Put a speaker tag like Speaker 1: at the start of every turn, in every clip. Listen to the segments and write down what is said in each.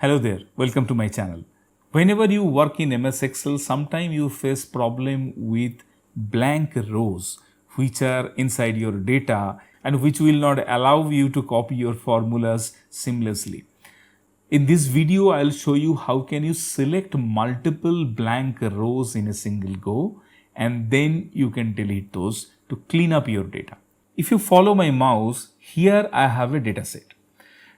Speaker 1: Hello there, welcome to my channel. Whenever you work in MS Excel, sometimes you face problem with blank rows which are inside your data and which will not allow you to copy your formulas seamlessly. In this video, I'll show you how can you select multiple blank rows in a single go and then you can delete those to clean up your data. If you follow my mouse, here I have a data set.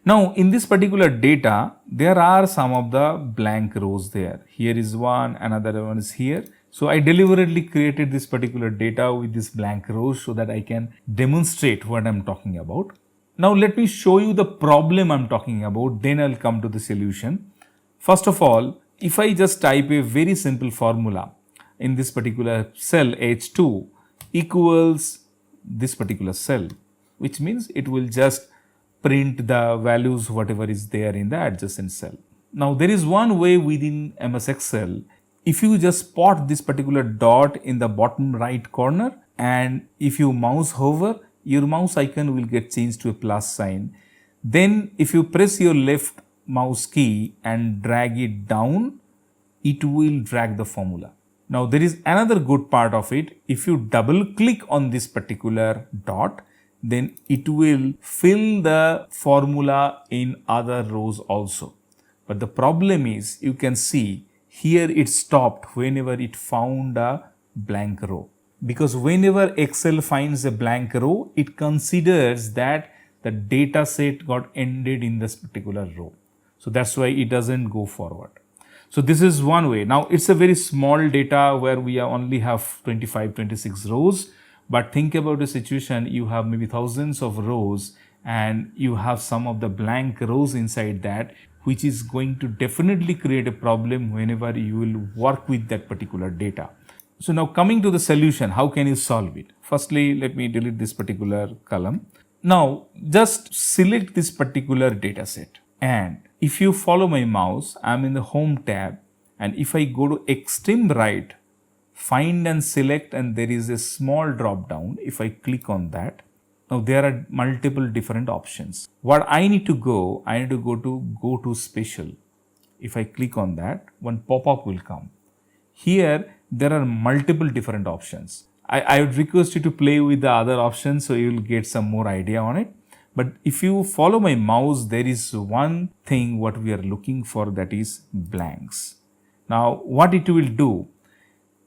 Speaker 1: Now, in this particular data, there are some of the blank rows there. Here is one, another one is here. So, I deliberately created this particular data with this blank rows so that I can demonstrate what I'm talking about. Now, let me show you the problem I'm talking about, then I'll come to the solution. First of all, if I just type a very simple formula in this particular cell H2 equals this particular cell, which means it will just print the values whatever is there in the adjacent cell. Now there is one way within MS Excel. If you just spot this particular dot in the bottom right corner and if you mouse hover, your mouse icon will get changed to a plus sign. Then if you press your left mouse key and drag it down, it will drag the formula. Now there is another good part of it. If you double click on this particular dot, then it will fill the formula in other rows also. But the problem is you can see here it stopped whenever it found a blank row. Because whenever Excel finds a blank row, it considers that the data set got ended in this particular row. So that's why it doesn't go forward. So this is one way. Now it's a very small data where we only have 25, 26 rows. But think about a situation, you have maybe thousands of rows and you have some of the blank rows inside that, which is going to definitely create a problem whenever you will work with that particular data. So now coming to the solution, how can you solve it? Firstly, let me delete this particular column. Now just select this particular data set. And if you follow my mouse, I'm in the home tab. And if I go to extreme right, find and select, and there is a small drop down. If I click on that, now there are multiple different options. What I need to go to special. If I click on that, one pop-up will come. Here there are multiple different options. I would request you to play with the other options so you will get some more idea on it. But if you follow my mouse, there is one thing what we are looking for, that is blanks. Now what it will do,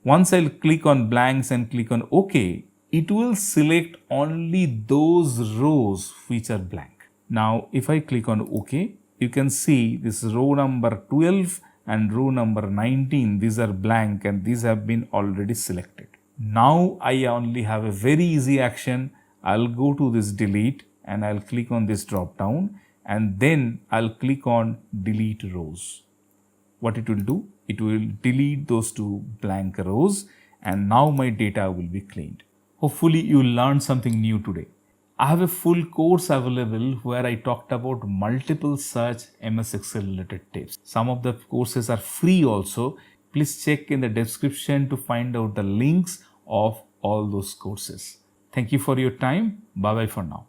Speaker 1: once I'll click on blanks and click on OK, it will select only those rows which are blank. Now, if I click on OK, you can see this row number 12 and row number 19, these are blank and these have been already selected. Now, I only have a very easy action. I'll go to this delete and I'll click on this drop down and then I'll click on delete rows. What it will do? It will delete those two blank rows and now my data will be cleaned. Hopefully you learned something new today. I have a full course available where I talked about multiple such MS Excel related tips. Some of the courses are free also. Please check in the description to find out the links of all those courses. Thank you for your time. Bye bye for now.